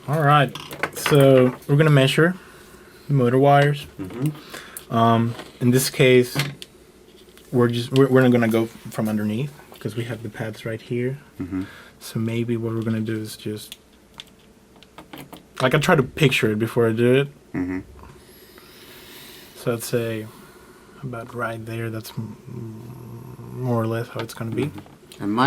All right, so we're gonna measure the motor wires. In this case, we're not gonna go from underneath because we have the pads right here. So maybe what we're gonna do is just like I try to picture it before I do it. So I'd say about right there. That's more or less how it's gonna be. And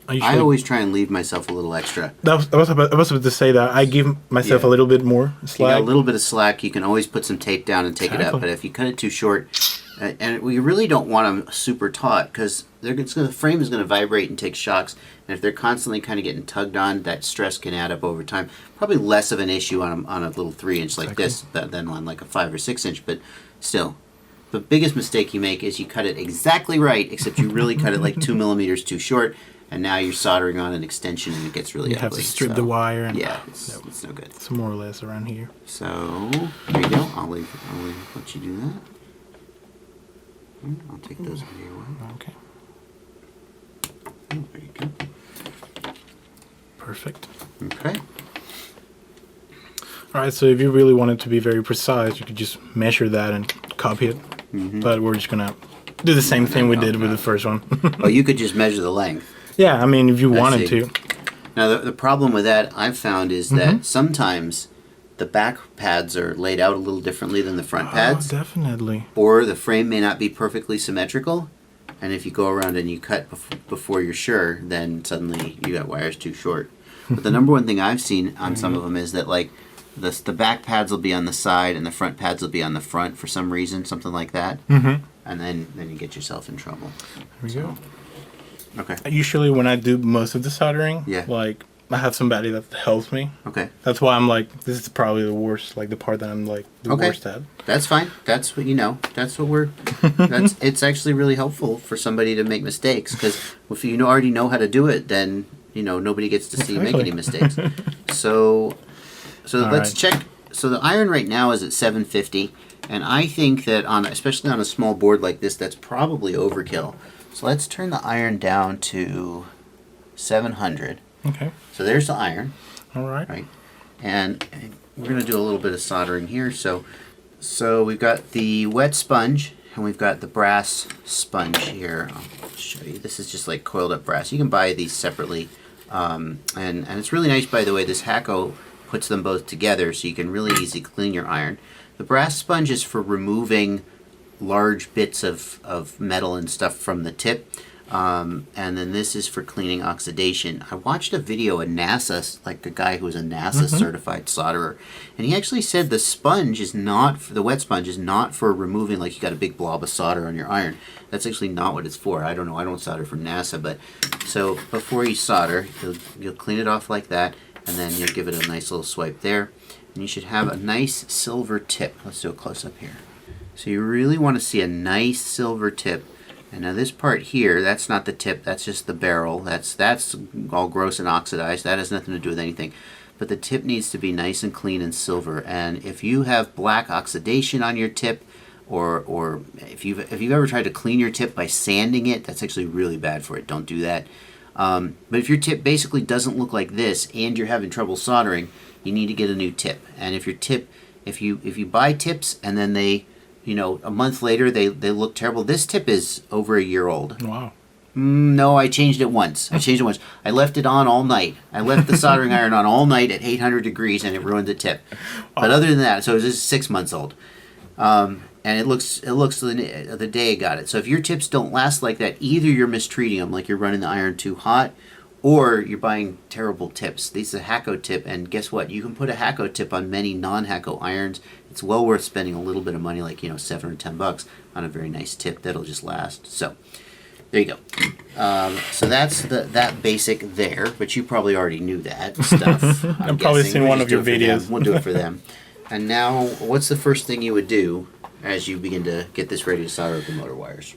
I always try and leave myself a little extra. I was about to say that I give myself a little bit more slack. You got a little bit of slack. You can always put some tape down and take it up. But if you cut it too short, and we really don't want them super taut because the frame is going to vibrate and take shocks. And if they're constantly kind of getting tugged on, that stress can add up over time. Probably less of an issue on a little 3-inch like this than on like a 5 or 6 inch. But still. The biggest mistake you make is you cut it exactly right, except you really cut it like 2 millimeters too short, and now you're soldering on an extension and it gets really ugly. You have to strip the wire. And yeah, it's no good. It's more or less around here. So, there you go. I'll let you do that. I'll take those out of your way. Okay. There you go. Perfect. Okay. Alright, so if you really want it to be very precise, you could just measure that and copy it. But we're just going to do the same thing we did with the first one. Oh, you could just measure the length. Yeah, I mean, if you wanted to. Now, the problem with that I've found is that sometimes the back pads are laid out a little differently than the front pads. Oh, definitely. Or the frame may not be perfectly symmetrical. And if you go around and you cut before you're sure, then suddenly you got wires too short. But the number one thing I've seen on some of them is that, like, the back pads will be on the side and the front pads will be on the front for some reason, something like that. And then you get yourself in trouble. There we go. Okay. Usually when I do most of the soldering, Yeah. like, I have somebody that helps me. Okay. That's why I'm like, this is probably the worst, like the part that I'm like the worst at. That's fine. That's what That's what we're. It's actually really helpful for somebody to make mistakes because if you already know how to do it, then nobody gets to see you make any mistakes. So let's check. So the iron right now is at 750, and I think that especially on a small board like this, that's probably overkill. So let's turn the iron down to 700. Okay. So there's the iron. All right. Right. And we're going to do a little bit of soldering here. So we've got the wet sponge and we've got the brass sponge here. I'll show you. This is just like coiled up brass. You can buy these separately. And it's really nice, by the way. This Hacko puts them both together so you can really easily clean your iron. The brass sponge is for removing large bits of metal and stuff from the tip. And then this is for cleaning oxidation. I watched a video at NASA, like a guy who was a NASA certified solderer, and he actually said the sponge is not, the wet sponge is not for removing, like you got a big blob of solder on your iron. That's actually not what it's for. I don't know. I don't solder for NASA, but so before you solder, you'll clean it off like that, and then you'll give it a nice little swipe there, and you should have a nice silver tip. Let's do a close up here. So you really want to see a nice silver tip. And now this part here, that's not the tip, that's just the barrel. That's all gross and oxidized. That has nothing to do with anything. But the tip needs to be nice and clean and silver. And if you have black oxidation on your tip, or if you've ever tried to clean your tip by sanding it, that's actually really bad for it. Don't do that. But if your tip basically doesn't look like this and you're having trouble soldering, you need to get a new tip. And if your tip, if you buy tips and then they, a month later they look terrible. This tip is over a year old. Wow. No, I changed it once. I left it on all night. I left the soldering iron on all night at 800 degrees and it ruined the tip. But other than that, so this is 6 months old. And it looks the day I got it. So if your tips don't last like that, either you're mistreating them, like you're running the iron too hot, or you're buying terrible tips. This is a Hacko tip, and guess what? You can put a Hacko tip on many non-Hacko irons. It's well worth spending a little bit of money, like $7 or $10, on a very nice tip that'll just last. So there you go. So that's that basic there, but you probably already knew that stuff. I've probably seen one of your videos. We'll do it for them. And now, what's the first thing you would do as you begin to get this ready to solder up the motor wires?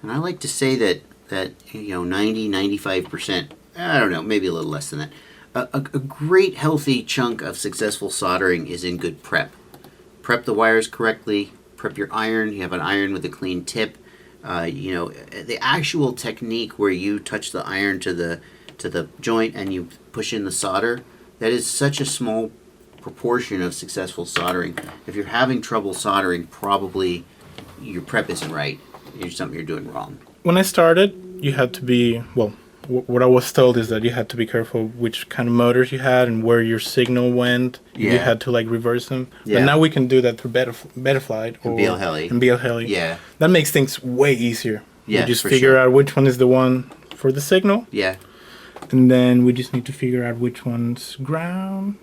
And I like to say that 90, 95%. I don't know, maybe a little less than that. A great healthy chunk of successful soldering is in good prep. Prep the wires correctly, prep your iron, you have an iron with a clean tip. The actual technique where you touch the iron to the joint and you push in the solder, That is such a small proportion of successful soldering. If you're having trouble soldering, probably your prep isn't right. There's something you're doing wrong. When I started, you had to be, well, what I was told is that you had to be careful which kind of motors you had and where your signal went. Yeah. You had to like reverse them. Yeah. But now we can do that through Betaflight And BL-Heli. And BL-Heli. Yeah. That makes things way easier. Yeah, We just for figure sure. out which one is the one for the signal, Yeah. and then we just need to figure out which one's ground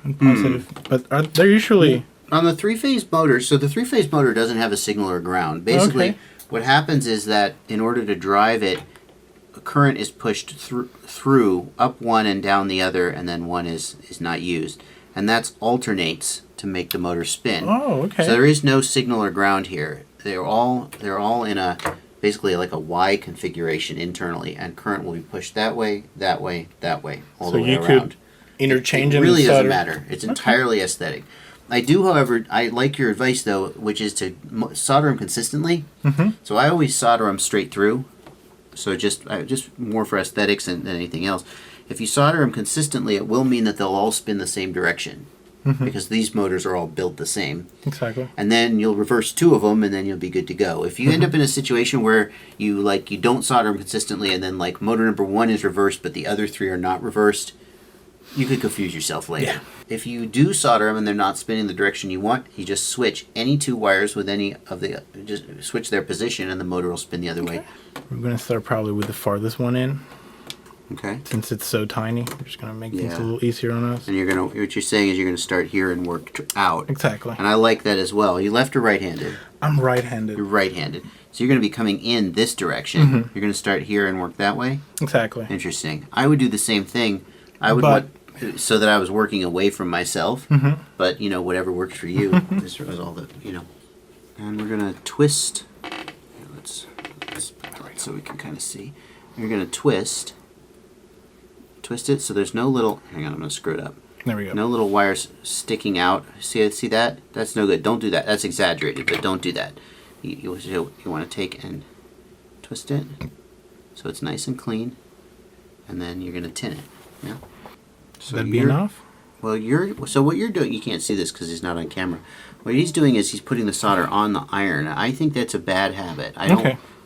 and positive. But they're usually... On the three-phase motor, so the three-phase motor doesn't have a signal or ground. Basically, Okay. what happens is that in order to drive it, a current is pushed through up one and down the other, and then one is not used. And that's alternates to make the motor spin. Oh, okay. So there is no signal or ground here. They're all in a basically like a Y configuration internally, and current will be pushed that way, that way, that way, all So the way you around. could interchange It them. really and doesn't solder. matter. It's entirely aesthetic. I do, however, I like your advice though, which is to solder them consistently. So I always solder them straight through. So just more for aesthetics than anything else. If you solder them consistently, it will mean that they'll all spin the same direction because these motors are all built the same. Exactly. And then you'll reverse two of them, and then you'll be good to go. If you end up in a situation where you don't solder them consistently, and then like motor number one is reversed, but the other three are not reversed, you could confuse yourself later. Yeah. If you do solder them and they're not spinning the direction you want, you just switch any two wires with any of the just switch their position, and the motor will spin the other way. We're going to start probably with the farthest one in. Okay. Since it's so tiny, we're just going to make things Yeah. a little easier on us. And what you're saying is you're gonna start here and work out. Exactly. And I like that as well. You left or right-handed? I'm right-handed. You're right-handed. So you're going to be coming in this direction. You're going to start here and work that way? Exactly. Interesting. I would do the same thing. I would But- want, so that I was working away from myself. But, whatever works for you. This was all the, And we're going to twist. Here, let's put that right so we can kind of see. You're going to twist it so there's no little, hang on, I'm going to screw it up. There we go. No little wires sticking out. See that? That's no good. Don't do that. That's exaggerated, but don't do that. You want to take and twist it so it's nice and clean, and then you're going to tin it. Yeah. So That'd be enough? Well, so what you're doing, you can't see this because he's not on camera. What he's doing is he's putting the solder on the iron. I think that's a bad habit. I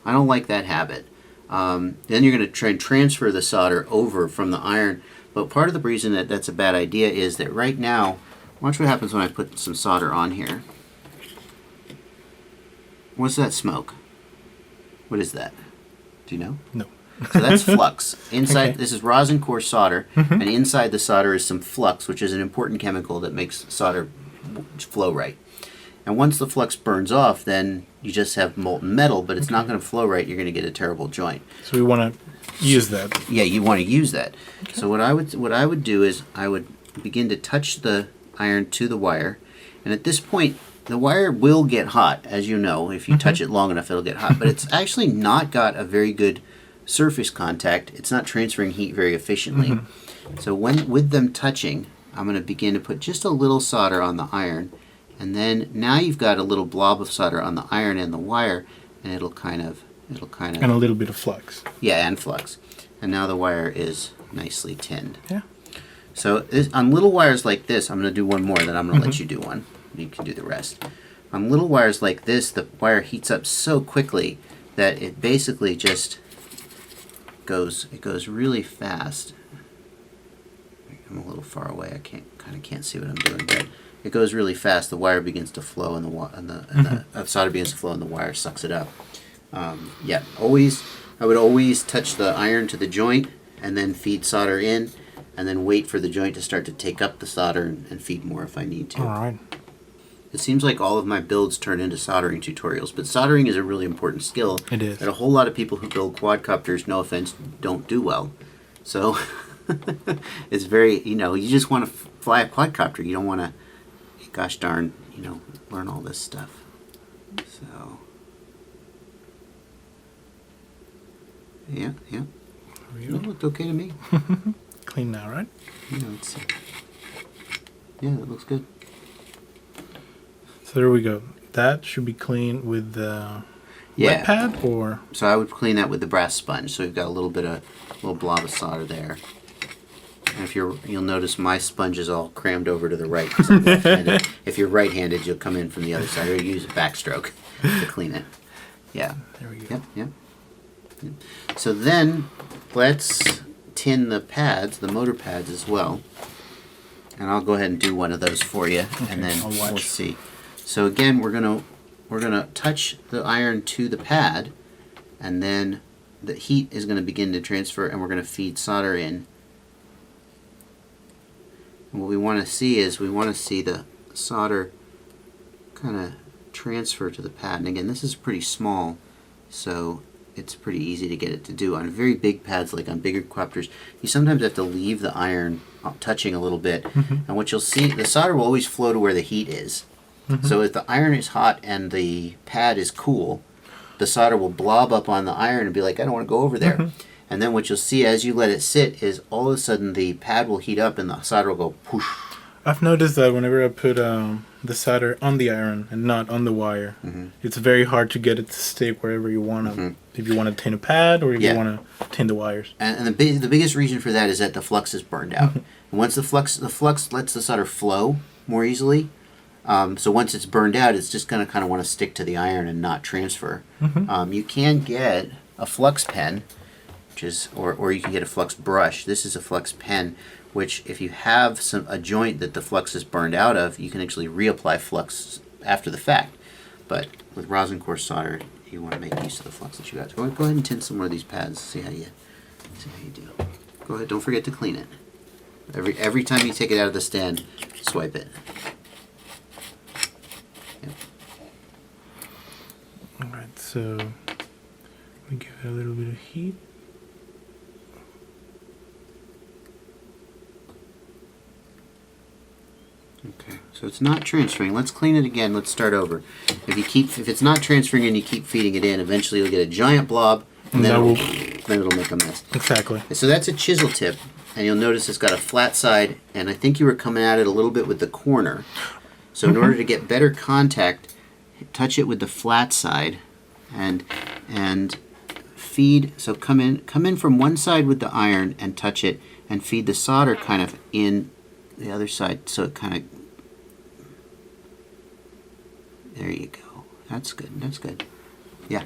don't like that habit. Then you're going to try and transfer the solder over from the iron. But part of the reason that that's a bad idea is that right now, watch what happens when I put some solder on here. What's that smoke? What is that? Do you know? No. So that's flux. Inside, Okay. this is rosin core solder, and inside the solder is some flux, which is an important chemical that makes solder flow right. And once the flux burns off, then you just have molten metal, but it's not going to flow right. You're going to get a terrible joint. So we want to use that. Yeah, you want to use that. Okay. So what I would do is I would begin to touch the iron to the wire, and at this point the wire will get hot, as you know. If you touch it long enough, it'll get hot. But it's actually not got a very good surface contact. It's not transferring heat very efficiently. So with them touching, I'm going to begin to put just a little solder on the iron, and then now you've got a little blob of solder on the iron and the wire, and it'll kind of And a little bit of flux. yeah, and flux. And now the wire is nicely tinned. Yeah. So on little wires like this, I'm going to do one more, then I'm going to let you do one. You can do the rest. On little wires like this, the wire heats up so quickly that it basically just goes really fast. I'm a little far away. I can't see what I'm doing, but it goes really fast. The wire begins to flow, and the solder begins to flow, and the wire sucks it up. Yeah, I would always touch the iron to the joint, and then feed solder in, and then wait for the joint to start to take up the solder and feed more if I need to. All right. It seems like all of my builds turn into soldering tutorials, but soldering is a really important skill. It is. That a whole lot of people who build quadcopters, no offense, don't do well. So it's very, you just want to fly a quadcopter. You don't want to, gosh darn, learn all this stuff. So, yeah. It looked okay to me. Clean now, right? Let's see. Yeah, that looks good. So there we go. That should be clean with the wet pad, or so I would clean that with the brass sponge. So we've got a little blob of solder there. And you'll notice my sponge is all crammed over to the right. 'Cause I'm left-handed. If you're right-handed, you'll come in from the other side, or you use a backstroke to clean it. Yeah. There we go. Yep. So then, let's tin the pads, the motor pads as well. And I'll go ahead and do one of those for you, and then we'll see. So again, we're gonna touch the iron to the pad, and then the heat is going to begin to transfer, and we're going to feed solder in. And what we want to see is the solder kind of transfer to the pad. And again, this is pretty small, so it's pretty easy to get it to do. On very big pads, like on bigger quadcopters, you sometimes have to leave the iron touching a little bit. And what you'll see, the solder will always flow to where the heat is. So if the iron is hot and the pad is cool, the solder will blob up on the iron and be like, I don't want to go over there. And then what you'll see as you let it sit is all of a sudden the pad will heat up and the solder will go poosh. I've noticed that whenever I put the solder on the iron and not on the wire, it's very hard to get it to stick wherever you want to. If you want to tin a pad or if you want to tin the wires. And the biggest reason for that is that the flux is burned out. And once the flux lets the solder flow more easily. So once it's burned out, it's just going to kind of want to stick to the iron and not transfer. You can get a flux pen, which is, or you can get a flux brush. This is a flux pen, which if you have a joint that the flux is burned out of, you can actually reapply flux after the fact. But with rosin core solder, you want to make use of the flux that you got. So go ahead and tin some more of these pads. See how you do. Go ahead. Don't forget to clean it. Every time you take it out of the stand, swipe it. Alright, so we give it a little bit of heat. Okay, so it's not transferring. Let's clean it again. Let's start over. If it's not transferring and you keep feeding it in, eventually you'll get a giant blob, and then it'll make a mess. Exactly. So that's a chisel tip, and you'll notice it's got a flat side, and I think you were coming at it a little bit with the corner. So in order to get better contact, touch it with the flat side, and feed. So come in from one side with the iron and touch it, and feed the solder kind of in the other side, so it kind of. There you go. That's good. That's good. Yeah.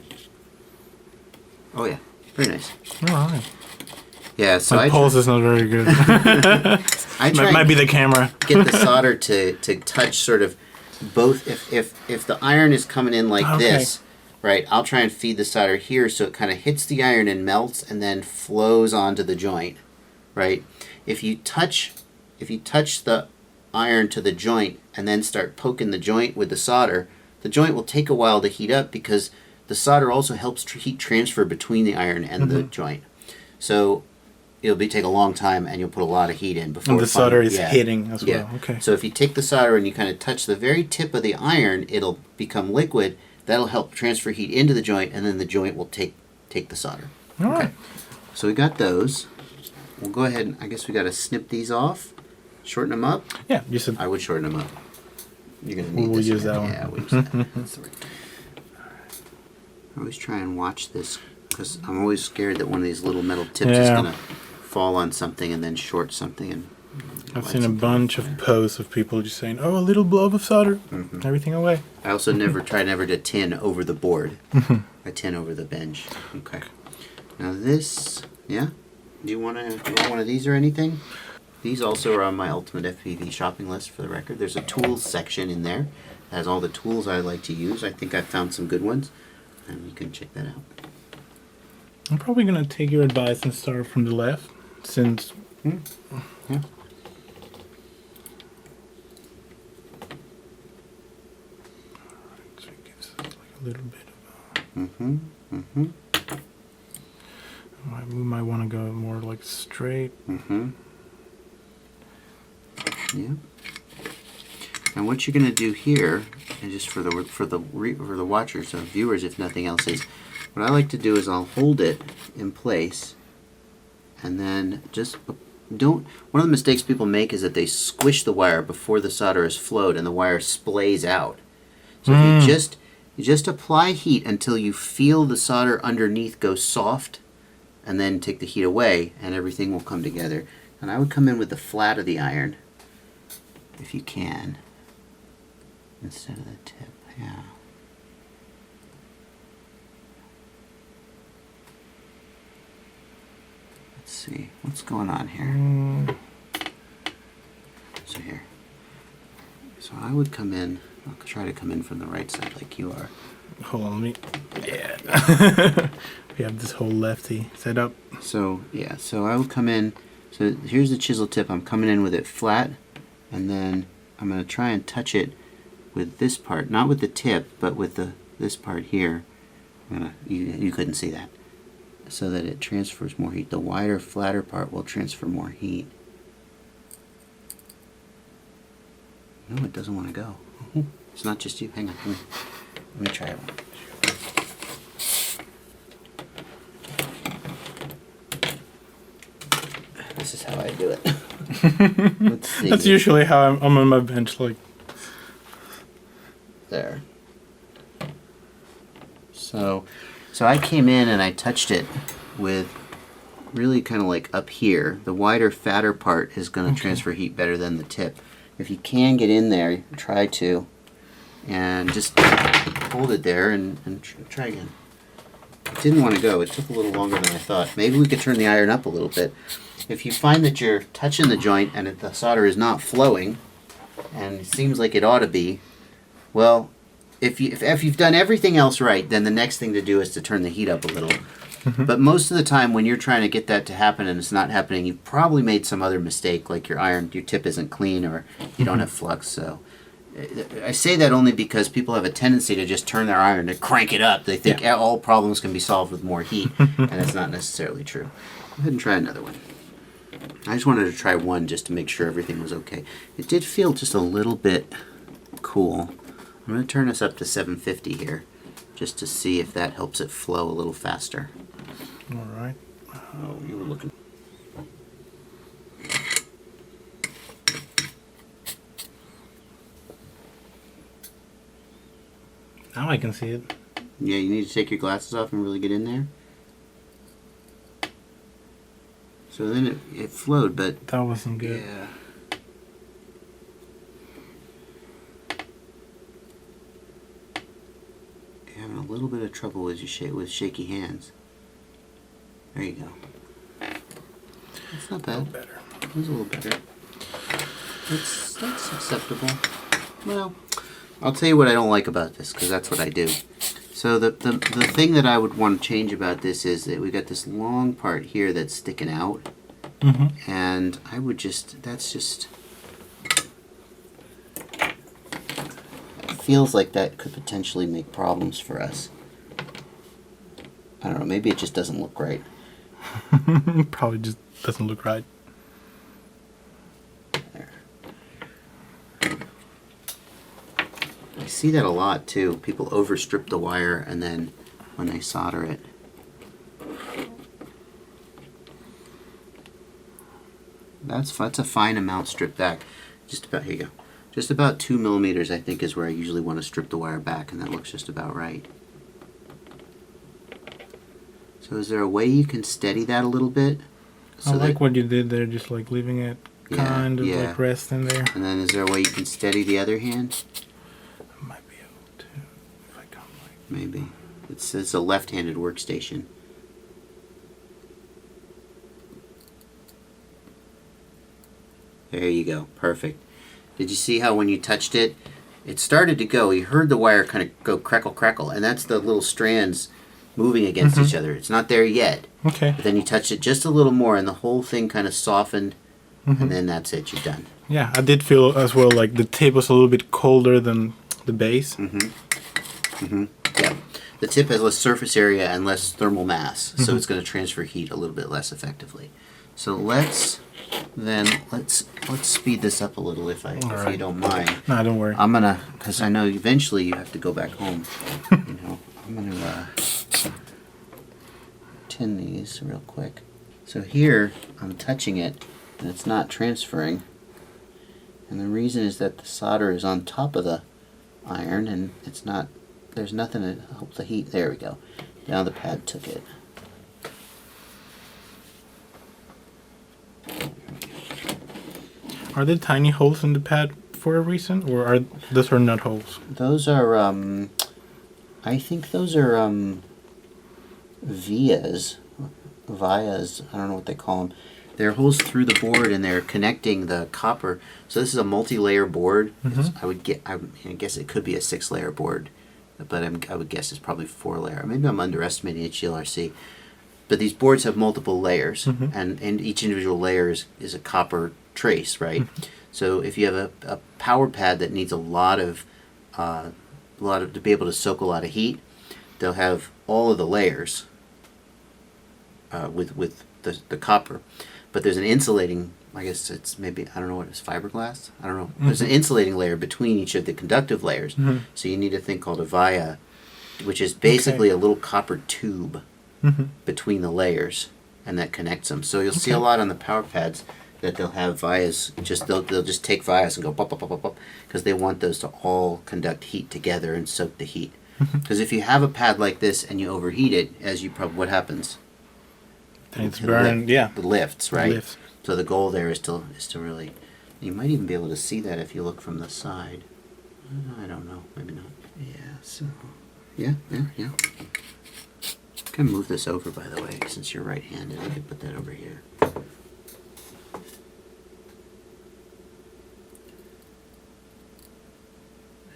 Oh yeah. Very nice. All right. Yeah. So my pulse is not very good. I try might be the camera. Get the solder to touch sort of both. If the iron is coming in like this, right? I'll try and feed the solder here so it kind of hits the iron and melts and then flows onto the joint, right? If you touch the iron to the joint and then start poking the joint with the solder, the joint will take a while to heat up because the solder also helps heat transfer between the iron and the joint. So it'll take a long time, and you'll put a lot of heat in before. And the solder is hitting as well. Okay. So if you take the solder and you kind of touch the very tip of the iron, it'll become liquid. That'll help transfer heat into the joint, and then the joint will take the solder. All right. So we got those. We'll go ahead and I guess we got to snip these off, shorten them up. Yeah, I would shorten them up. You're gonna need we'll this. Use that one. Yeah, we'll use that. That's the right. I always try and watch this because I'm always scared that one of these little metal tips is gonna fall on something and then short something. And I've seen a bunch of posts of people just saying, "Oh, a little blob of solder, everything away." I also never to tin over the board. I tin over the bench. Okay. Now this, yeah. Do you want one of these or anything? These also are on my Ultimate FPV shopping list, for the record. There's a tools section in there. It has all the tools I like to use. I think I've found some good ones, and you can check that out. I'm probably going to take your advice and start from the left, since... Yeah. So it gives like a little bit of... We might want to go more like straight. Yeah. And what you're going to do here, and just for the watchers, viewers, if nothing else, is what I like to do is I'll hold it in place, and then just don't. One of the mistakes people make is that they squish the wire before the solder is flowed, and the wire splays out. So if you just apply heat until you feel the solder underneath go soft, and then take the heat away, and everything will come together. And I would come in with the flat of the iron, if you can, instead of the tip. Yeah. Let's see what's going on here. So here. So I would come in. I'll try to come in from the right side like you are. Hold on, let me. Yeah. We have this whole lefty set up. So yeah. So I would come in. So here's the chisel tip. I'm coming in with it flat, and then I'm going to try and touch it with this part, not with the tip, but with this part here. You couldn't see that, so that it transfers more heat. The wider, flatter part will transfer more heat. No, it doesn't want to go. It's not just you. Hang on. Let me try it. This is how I do it. Let's see. That's usually how I'm on my bench, like. There. So I came in and I touched it with really kind of like up here. The wider, fatter part is going to transfer heat better than the tip. If you can get in there, try to, and just hold it there and try again. It didn't want to go. It took a little longer than I thought. Maybe we could turn the iron up a little bit. If you find that you're touching the joint and the solder is not flowing, and it seems like it ought to be, well, if you've done everything else right, then the next thing to do is to turn the heat up a little. But most of the time when you're trying to get that to happen and it's not happening, you've probably made some other mistake, like your tip isn't clean or you don't have flux. So I say that only because people have a tendency to just turn their iron to crank it up. They think all problems can be solved with more heat, and that's not necessarily true. Go ahead and try another one. I just wanted to try one just to make sure everything was okay. It did feel just a little bit cool. I'm going to turn this up to 750 here, just to see if that helps it flow a little faster. All right. Oh, you were looking. Now I can see it. Yeah, you need to take your glasses off and really get in there. So then it flowed, but That wasn't good. yeah. You're having a little bit of trouble with shaky hands. There you go. That's not bad. A little better. It was a little better. That's acceptable. Well, I'll tell you what I don't like about this, because that's what I do. So the thing that I would want to change about this is that we got this long part here that's sticking out. And I would that's just, it feels like that could potentially make problems for us. I don't know, maybe it just doesn't look right. Probably just doesn't look right. There. I see that a lot too. People overstrip the wire and then when they solder it. That's a fine amount stripped back. Just about, here you go. Just about 2 millimeters I think is where I usually want to strip the wire back, and that looks just about right. So is there a way you can steady that a little bit? So I like what you did there, just like leaving it kind of like resting there. And then is there a way you can steady the other hand? I might be able to if I come like. Maybe. It's a left-handed workstation. There you go. Perfect. Did you see how when you touched it, it started to go? You heard the wire kind of go crackle, crackle, and that's the little strands moving against each other. It's not there yet. Okay. But then you touched it just a little more, and the whole thing kind of softened, and then that's it. You're done. Yeah, I did feel as well like the tip was a little bit colder than the base. Yeah. The tip has less surface area and less thermal mass, so it's going to transfer heat a little bit less effectively. So let's speed this up a little if you don't mind. No, don't worry. I'm gonna, because I know eventually you have to go back home. You know, I'm gonna tin these real quick. So here I'm touching it and it's not transferring, and the reason is that the solder is on top of the iron and it's not. There's nothing to help the heat. There we go. Now the pad took it. Are there tiny holes in the pad for a reason, or are those are nut holes? Those are, I think those are, vias. Vias, I don't know what they call them. They're holes through the board and they're connecting the copper. So this is a multi-layer board. I guess it could be a 6-layer board, but I would guess it's probably 4-layer. Maybe I'm underestimating HGLRC. But these boards have multiple layers, and each individual layer is a copper trace, right? So if you have a power pad that needs a lot of to be able to soak a lot of heat, they'll have all of the layers with the copper. But there's an insulating, I guess it's maybe, I don't know what it is, fiberglass? I don't know. There's an insulating layer between each of the conductive layers. So you need a thing called a via, which is basically a little copper tube between the layers, and that connects them. So you'll see a lot on the power pads that they'll have vias, they'll just take vias and go pop, pop, pop, pop, pop, because they want those to all conduct heat together and soak the heat. Because if you have a pad like this and you overheat it, as you probably, what happens? It's burned, It lifts, right? It lifts. So the goal there is to really, you might even be able to see that if you look from the side. I don't know, maybe not. Yeah, so, yeah. I can move this over, by the way, since you're right-handed. I could put that over here.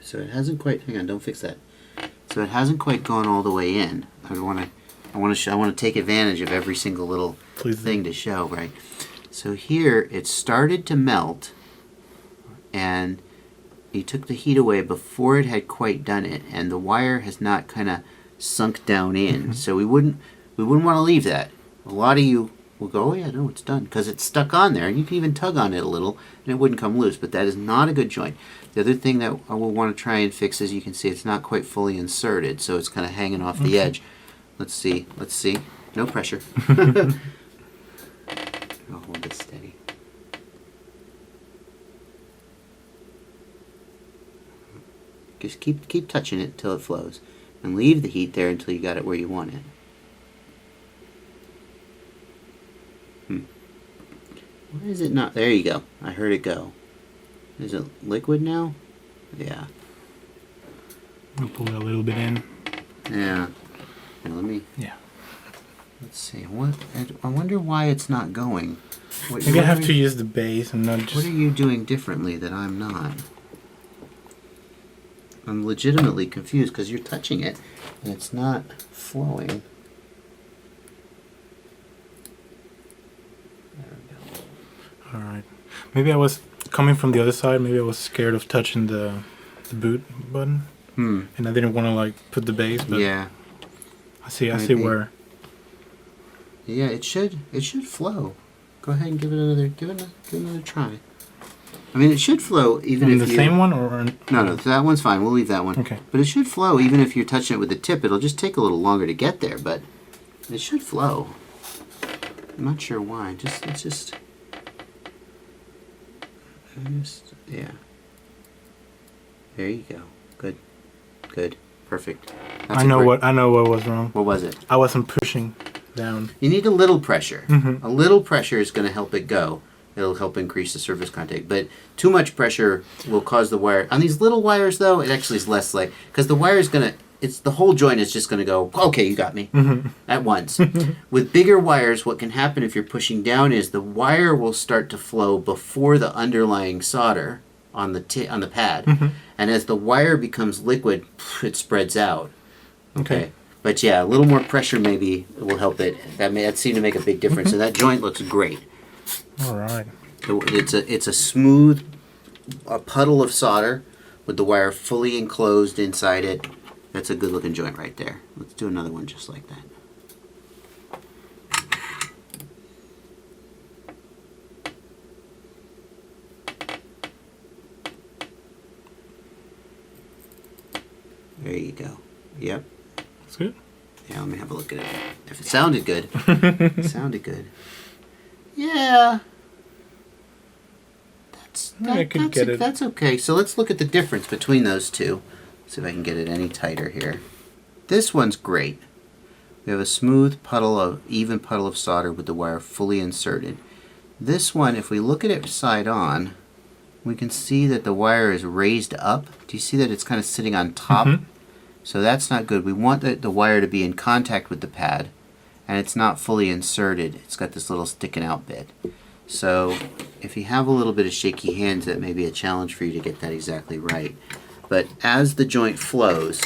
So it hasn't quite, hang on, don't fix that. So it hasn't quite gone all the way in. I want to take advantage of every single little thing to show, right? So here it started to melt, and you took the heat away before it had quite done it, and the wire has not kind of sunk down in. So we wouldn't want to leave that. A lot of you will go, oh yeah, no, it's done, because it's stuck on there, and you can even tug on it a little, and it wouldn't come loose. But that is not a good joint. The other thing that I will want to try and fix, as you can see, it's not quite fully inserted, so it's kind of hanging off the edge. Let's see. No pressure. I'll hold it steady. Just keep touching it until it flows, and leave the heat there until you got it where you want it. Why is it not? There you go. I heard it go. Is it liquid now? Yeah. I'll pull that a little bit in. Yeah. Here, let me. Yeah. Let's see. What? I wonder why it's not going. Maybe I have to use the base and not just. What are you doing differently that I'm not? I'm legitimately confused because you're touching it and it's not flowing. There we go. All right. Maybe I was coming from the other side. Maybe I was scared of touching the boot button, and I didn't want to like put the base. But yeah. I see where. Yeah, it should flow. Go ahead and give it another try. I mean, it should flow even if the same one or no, that one's fine. We'll leave that one. Okay. But it should flow even if you're touching it with the tip. It'll just take a little longer to get there, but it should flow. I'm not sure why. Yeah. There you go. Good. Perfect. I know what was wrong. What was it? I wasn't pushing down. You need a little pressure. A little pressure is going to help it go. It'll help increase the surface contact. But too much pressure will cause the wire. On these little wires, though, it actually is less like, because the wire is going to, the whole joint is just going to go, okay, you got me, at once. With bigger wires, what can happen if you're pushing down is the wire will start to flow before the underlying solder on the pad. And as the wire becomes liquid, it spreads out. Okay. But yeah, a little more pressure maybe will help it. That seemed to make a big difference. And that joint looks great. All right. It's a smooth puddle of solder with the wire fully enclosed inside it. That's a good looking joint right there. Let's do another one just like that. There you go. Yep. That's good. Yeah, let me have a look at it. If it sounded good. It sounded good. Yeah. That's okay. So let's look at the difference between those two. See if I can get it any tighter here. This one's great. We have a smooth even puddle of solder with the wire fully inserted. This one, if we look at it side on, we can see that the wire is raised up. Do you see that it's kind of sitting on top? So that's not good. We want the wire to be in contact with the pad, and it's not fully inserted. It's got this little sticking out bit. So if you have a little bit of shaky hands, that may be a challenge for you to get that exactly right. But as the joint flows,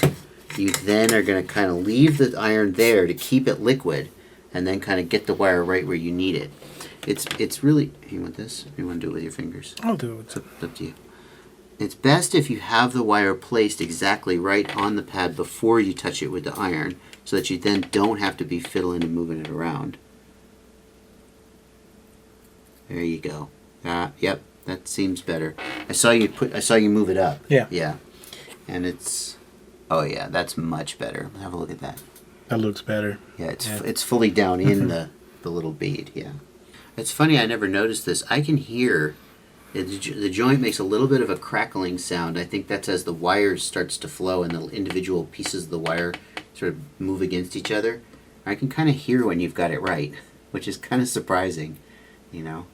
you then are going to kind of leave the iron there to keep it liquid, and then kind of get the wire right where you need it. It's really, you want this? Or you want to do it with your fingers? I'll do it. It's up to you. It's best if you have the wire placed exactly right on the pad before you touch it with the iron, so that you then don't have to be fiddling and moving it around. There you go. Yep, that seems better. I saw you move it up. Yeah. Yeah. And it's, oh yeah, that's much better. Have a look at that. That looks better. Yeah, it's fully down in the little bead. Yeah. It's funny, I never noticed this. I can hear the joint makes a little bit of a crackling sound. I think that's as the wire starts to flow and the individual pieces of the wire sort of move against each other. I can kind of hear when you've got it right, which is kind of surprising, you know.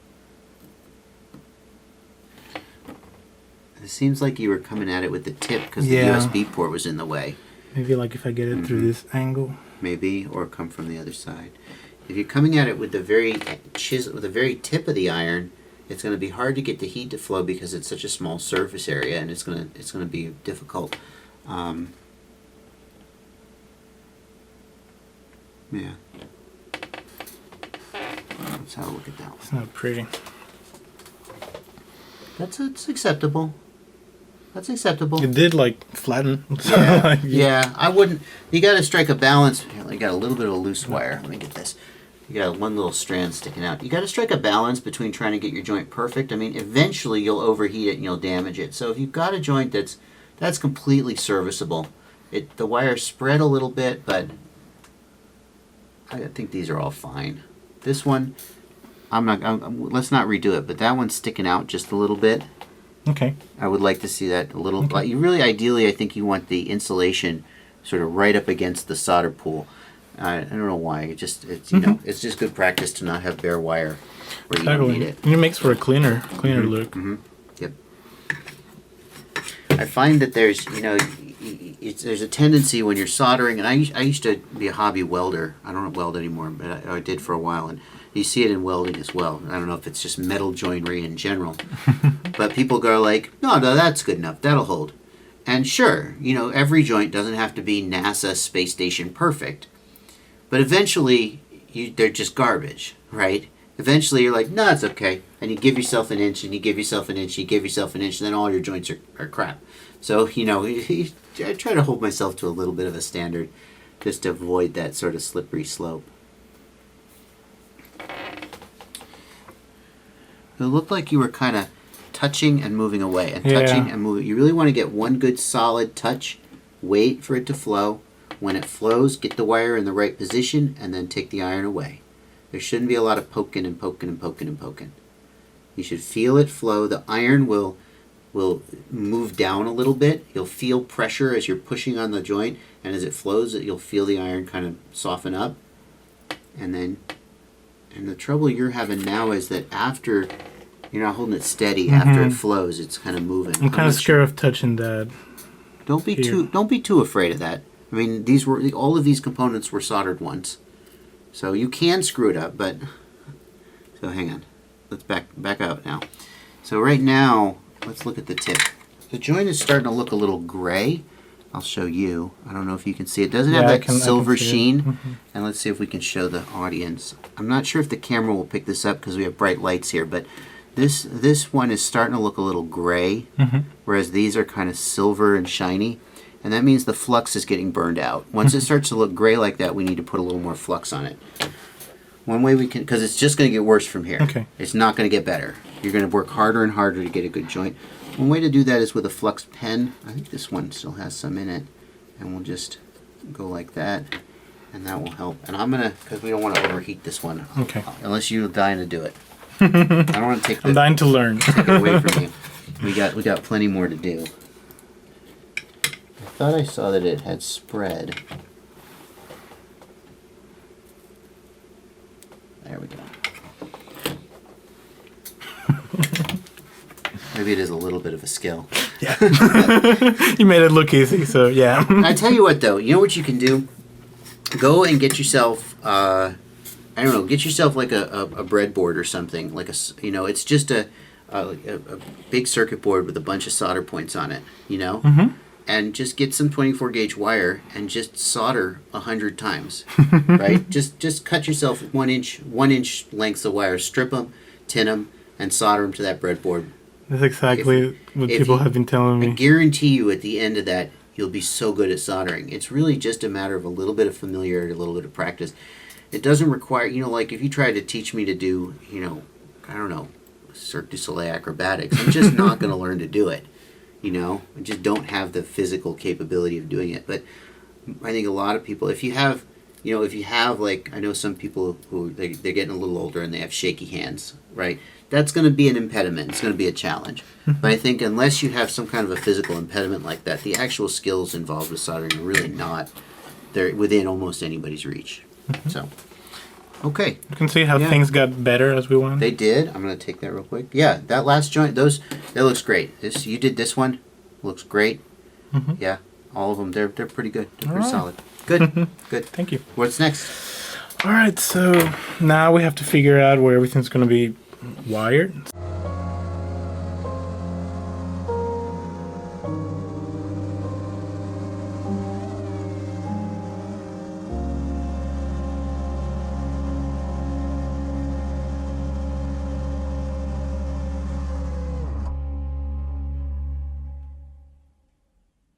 It seems like you were coming at it with the tip because the USB port was in the way. Maybe like if I get it through this angle. Maybe, or come from the other side. If you're coming at it with the very tip of the iron, it's going to be hard to get the heat to flow because it's such a small surface area, and it's going to be difficult. Yeah. Let's have a look at that one. It's not pretty. It's acceptable. That's acceptable. It did like flatten. Yeah, yeah. I wouldn't. You got to strike a balance. Here, I got a little bit of a loose wire. Let me get this. You got one little strand sticking out. You got to strike a balance between trying to get your joint perfect. I mean, eventually you'll overheat it and you'll damage it. So if you've got a joint that's completely serviceable, the wire spread a little bit, but I think these are all fine. This one, let's not redo it, but that one's sticking out just a little bit. Okay. I would like to see that a little. Okay. You really, ideally, I think you want the insulation sort of right up against the solder pool. I don't know why. It's you know, it's just good practice to not have bare wire where you don't need it. And it makes for a cleaner look. Yep. I find that there's there's a tendency when you're soldering, and I used to be a hobby welder. I don't weld anymore, but I did for a while, and you see it in welding as well. I don't know if it's just metal joinery in general, but people go like, no, that's good enough. That'll hold. And sure, every joint doesn't have to be NASA space station perfect, but eventually they're just garbage, right? Eventually you're like, no, it's okay. And you give yourself an inch, and you give yourself an inch, and you give yourself an inch, and then all your joints are crap. So, I try to hold myself to a little bit of a standard just to avoid that sort of slippery slope. It looked like you were kind of touching and moving away, and touching and moving. You really want to get one good solid touch, wait for it to flow. When it flows, get the wire in the right position, and then take the iron away. There shouldn't be a lot of poking and poking and poking and poking. You should feel it flow. The iron will move down a little bit. You'll feel pressure as you're pushing on the joint, and as it flows, you'll feel the iron kind of soften up. And the trouble you're having now is that after you're not holding it steady, after it flows, it's kind of moving. I'm kind of scared of touching that. Don't be too afraid of that. I mean, all of these components were soldered once, so you can screw it up. But so hang on, let's back out now. So right now, let's look at the tip. The joint is starting to look a little gray. I'll show you. I don't know if you can see it. It doesn't have that silver sheen. And let's see if we can show the audience. I'm not sure if the camera will pick this up because we have bright lights here, but this one is starting to look a little gray, whereas these are kind of silver and shiny. And that means the flux is getting burned out. Once it starts to look gray like that, we need to put a little more flux on it. One way we can, because it's just going to get worse from here. Okay. It's not going to get better. You're going to work harder and harder to get a good joint. One way to do that is with a flux pen. I think this one still has some in it. And we'll just go like that. And that will help. And I'm going to, because we don't want to overheat this one. Okay. Unless you're dying to do it. I don't want to take I'm dying to learn. take it away from you. We got plenty more to do. I thought I saw that it had spread. There we go. Maybe it is a little bit of a skill. Yeah. You made it look easy, so yeah. I tell you what, though. You know what you can do? Go and get yourself, I don't know, get yourself like a breadboard or something. Like it's just a big circuit board with a bunch of solder points on it, Mm-hmm. And just get some 24 gauge wire and just solder 100 times, right? Just cut yourself 1 inch lengths of wire, strip them, tin them, and solder them to that breadboard. That's exactly what people have been telling I me. guarantee you at the end of that, you'll be so good at soldering. It's really just a matter of a little bit of familiarity, a little bit of practice. It doesn't require, like if you try to teach me to do, I don't know, Cirque du Soleil acrobatics, I'm just not going to learn to do it. I just don't have the physical capability of doing it. But I think a lot of people, if you have like, I know some people who, they're getting a little older and they have shaky hands, right? That's going to be an impediment. It's going to be a challenge. But I think unless you have some kind of a physical impediment like that, the actual skills involved with soldering are really not, they're within almost anybody's reach. So, okay. You can see how things got better as we went. They did. I'm going to take that real quick. Yeah, that last joint, that looks great. You did this one. Looks great. Mm-hmm. Yeah, all of them. They're pretty good. They're pretty right. solid. Good. Good. Thank you. What's next? All right, so now we have to figure out where everything's going to be wired.